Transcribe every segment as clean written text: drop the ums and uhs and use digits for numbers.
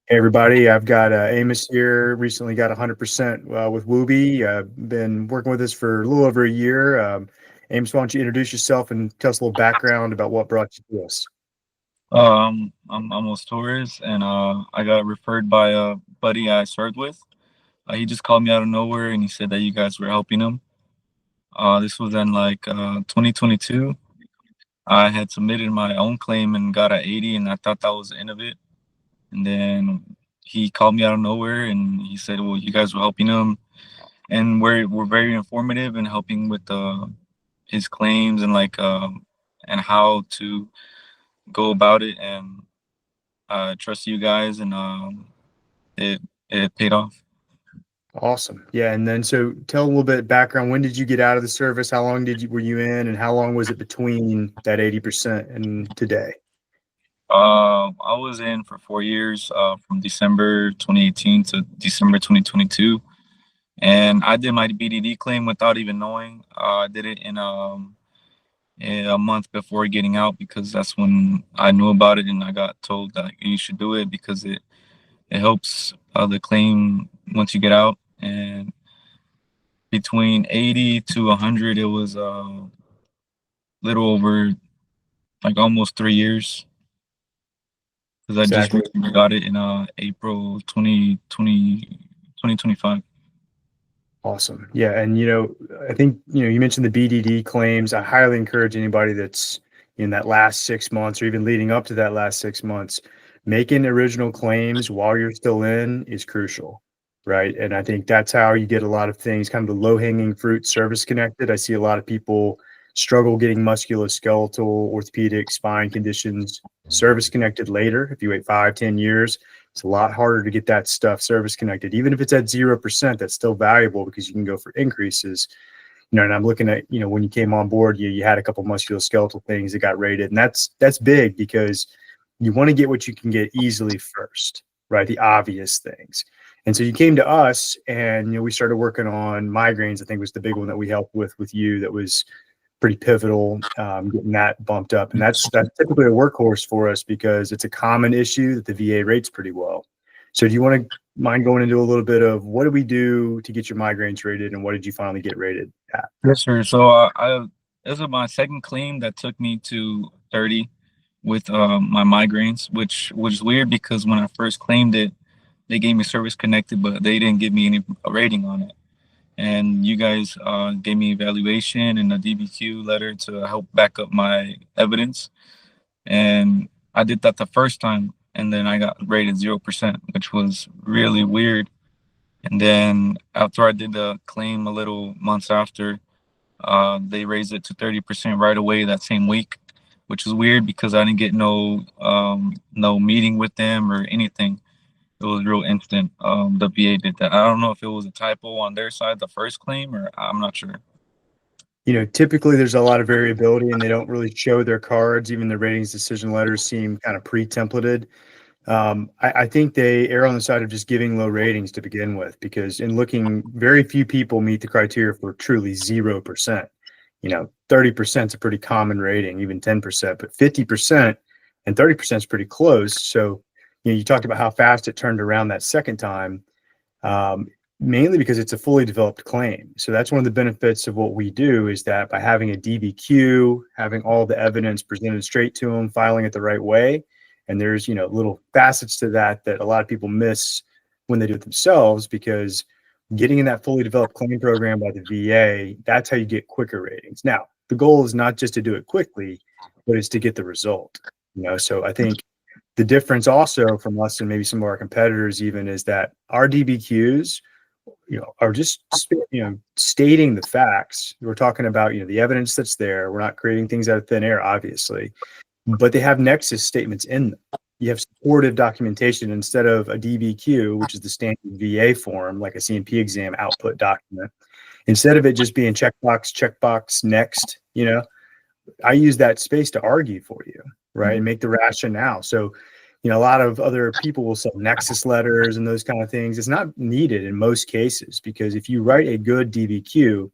Hey everybody, I've got Amos here. Recently got 100% with woobie. Been working with us for a little over a year. Amos, why don't you introduce yourself and tell us a little background about what brought you to us? I'm almost Torres, and I got referred by a buddy I served with. He just called me out of nowhere, and he said that you guys were helping him. This was in 2022. I had submitted my own claim and got a 80, and I thought that was the end of it. And then he called me out of nowhere, and he said, "Well, you guys were helping him, and we're very informative in helping with his claims and and how to go about it." And I trust you guys, and it it paid off. Awesome. Yeah, and then so tell a little bit background. When did you get out of the service? How long were you in, and how long was it between that 80% and today? I was in for 4 years, from December 2018 to December 2022, and I did my BDD claim without even knowing. I did it in a month before getting out because that's when I knew about it, and I got told that you should do it because it helps the claim once you get out. And between 80 to 100, it was a little over almost 3 years because I just Exactly. recently got it in April 2025. Awesome. Yeah, and I think you mentioned the BDD claims. I highly encourage anybody that's in that last 6 months or even leading up to that last 6 months, making original claims while you're still in is crucial, right? And I think that's how you get a lot of things, kind of the low-hanging fruit, service connected. I see a lot of people struggle getting musculoskeletal, orthopedic, spine conditions service connected later. If you wait 5, 10 years, it's a lot harder to get that stuff service connected. Even if it's at 0%, that's still valuable because you can go for increases. And I'm looking at, when you came on board, you had a couple musculoskeletal things that got rated. And that's big because you want to get what you can get easily first, right? The obvious things. And so you came to us and, we started working on migraines. I think was the big one that we helped with you. That was pretty pivotal, getting that bumped up. And that's typically a workhorse for us because it's a common issue that the VA rates pretty well. So do you want to mind going into a little bit of what do we do to get your migraines rated and what did you finally get rated at? Yes, sir. So this is my second claim that took me to 30 with my migraines, which was weird because when I first claimed it, they gave me service connected, but they didn't give me any rating on it. And you guys gave me evaluation and a DBQ letter to help back up my evidence. And I did that the first time, and then I got rated 0%, which was really weird. And then after I did the claim a little months after, they raised it to 30% right away that same week, which is weird because I didn't get no meeting with them or anything. It was real instant. The VA did that. I don't know if it was a typo on their side, the first claim, or I'm not sure. Typically there's a lot of variability and they don't really show their cards. Even the ratings decision letters seem kind of pre-templated. I think they err on the side of just giving low ratings to begin with, because in looking, very few people meet the criteria for truly 0%. 30% is a pretty common rating, even 10%, but 50% and 30% is pretty close. So, you talked about how fast it turned around that second time, mainly because it's a fully developed claim. So that's one of the benefits of what we do is that by having a DBQ, having all the evidence presented straight to them, filing it the right way, and there's, little facets to that that a lot of people miss when they do it themselves, because getting in that fully developed claim program by the VA, that's how you get quicker ratings. Now, the goal is not just to do it quickly, but it's to get the result. So I think the difference also from us and maybe some of our competitors even is that our DBQs, are just, stating the facts. We're talking about, the evidence that's there. We're not creating things out of thin air, obviously, but they have nexus statements in them. You have supportive documentation instead of a DBQ, which is the standard VA form, like a CMP exam output document. Instead of it just being checkbox, next, I use that space to argue for you, right? And make the rationale. So, a lot of other people will send nexus letters and those kind of things. It's not needed in most cases, because if you write a good DBQ,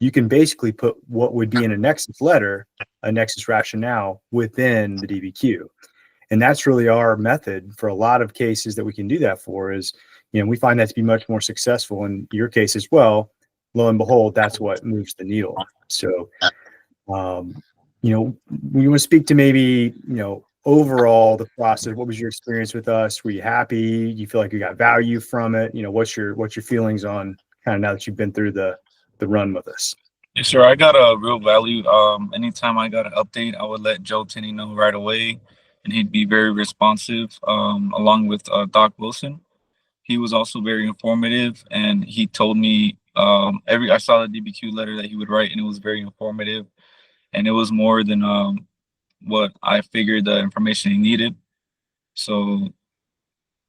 you can basically put what would be in a nexus letter, a nexus rationale within the DBQ. And that's really our method for a lot of cases that we can do that for is, we find that to be much more successful in your case as well. Lo and behold, that's what moves the needle. So, we want to speak to maybe, overall the process. What was your experience with us? Were you happy? You feel like you got value from it? What's your feelings on kind of now that you've been through the run with us? Yes, sir. I got a real value. Anytime I got an update, I would let Joe Tinney know right away, and he'd be very responsive. Along with Doc Wilson, he was also very informative, and he told me I saw the DBQ letter that he would write, and it was very informative, and it was more than what I figured the information he needed. So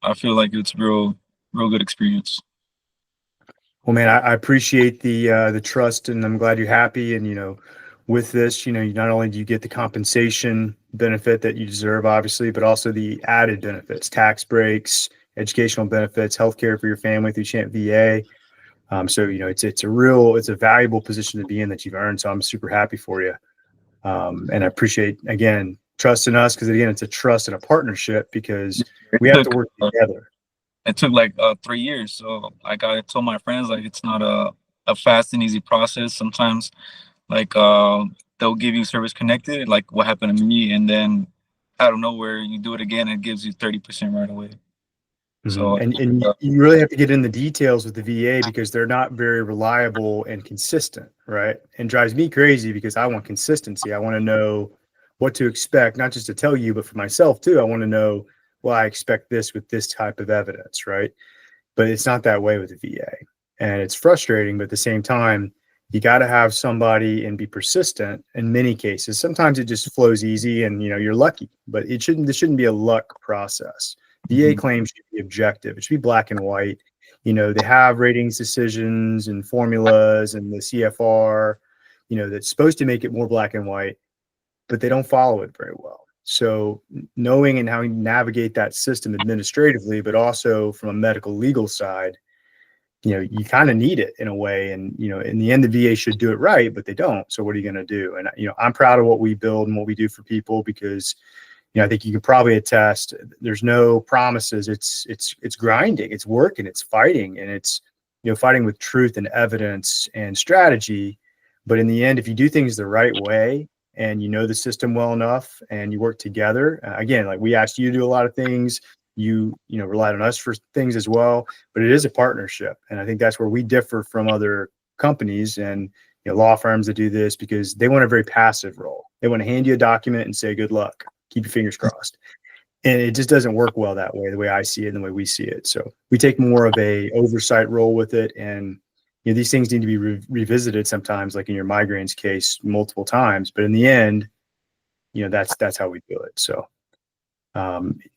I feel like it's real good experience. Well, man, I appreciate the trust, and I'm glad you're happy. And with this, not only do you get the compensation benefit that you deserve, obviously, but also the added benefits, tax breaks, educational benefits, healthcare for your family through Champ VA. So it's a valuable position to be in that you've earned. So I'm super happy for you, and I appreciate again trust in us because again it's a trust and a partnership because we have to work together. It took like 3 years. So like I told my friends, like it's not a fast and easy process. Sometimes like they'll give you service connected, like what happened to me, and then out of nowhere you do it again, it gives you 30% right away. So and you really have to get in the details with the VA because they're not very reliable and consistent, right? And drives me crazy because I want consistency. I want to know what to expect, not just to tell you, but for myself too. I want to know, well, I expect this with this type of evidence, right? But it's not that way with the VA. And it's frustrating, but at the same time, you got to have somebody and be persistent in many cases. Sometimes it just flows easy and you're lucky, but this shouldn't be a luck process. VA claims should be objective. It should be black and white. They have ratings decisions and formulas and the CFR, that's supposed to make it more black and white, but they don't follow it very well. So knowing and how you navigate that system administratively, but also from a medical legal side, you kind of need it in a way. And, in the end, the VA should do it right, but they don't. So what are you going to do? And, I'm proud of what we build and what we do for people because, I think you can probably attest there's no promises. It's grinding, it's working, it's fighting, and it's, fighting with truth and evidence and strategy. But in the end, if you do things the right way and the system well enough and you work together, again, like we asked you to do a lot of things, you relied on us for things as well, but it is a partnership. And I think that's where we differ from other companies and law firms that do this because they want a very passive role. They want to hand you a document and say, good luck, keep your fingers crossed. And it just doesn't work well that way, the way I see it and the way we see it. So we take more of a oversight role with it. And these things need to be revisited sometimes, like in your migraines case, multiple times. But in the end, that's how we do it. So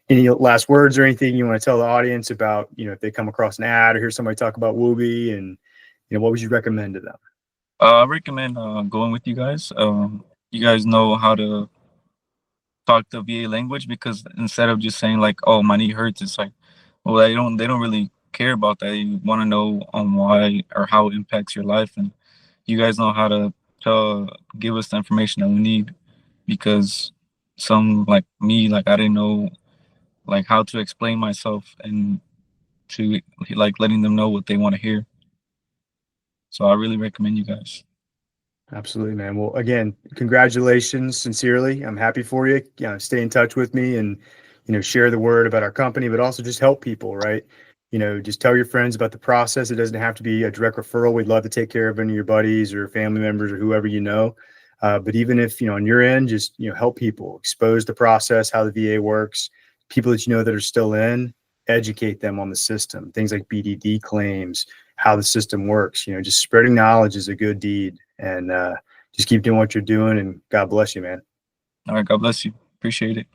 any last words or anything you want to tell the audience about, if they come across an ad or hear somebody talk about woobie and, what would you recommend to them? I recommend going with you guys. You guys know how to talk the VA language because instead of just saying like, oh, my knee hurts, it's like, well, they don't really care about that. You want to know why or how it impacts your life, and you guys know how to give us the information that we need because some like me, like I didn't know like how to explain myself and to like letting them know what they want to hear. So I really recommend you guys. Absolutely, man. Well, again, congratulations, sincerely. I'm happy for you. Stay in touch with me and, share the word about our company, but also just help people, right? Just tell your friends about the process. It doesn't have to be a direct referral. We'd love to take care of any of your buddies or family members or whoever but even if, on your end, just, help people, expose the process, how the VA works, people that that are still in, educate them on the system, things like BDD claims, how the system works. Just spreading knowledge is a good deed. And just keep doing what you're doing, and God bless you, man. All right, God bless you. Appreciate it.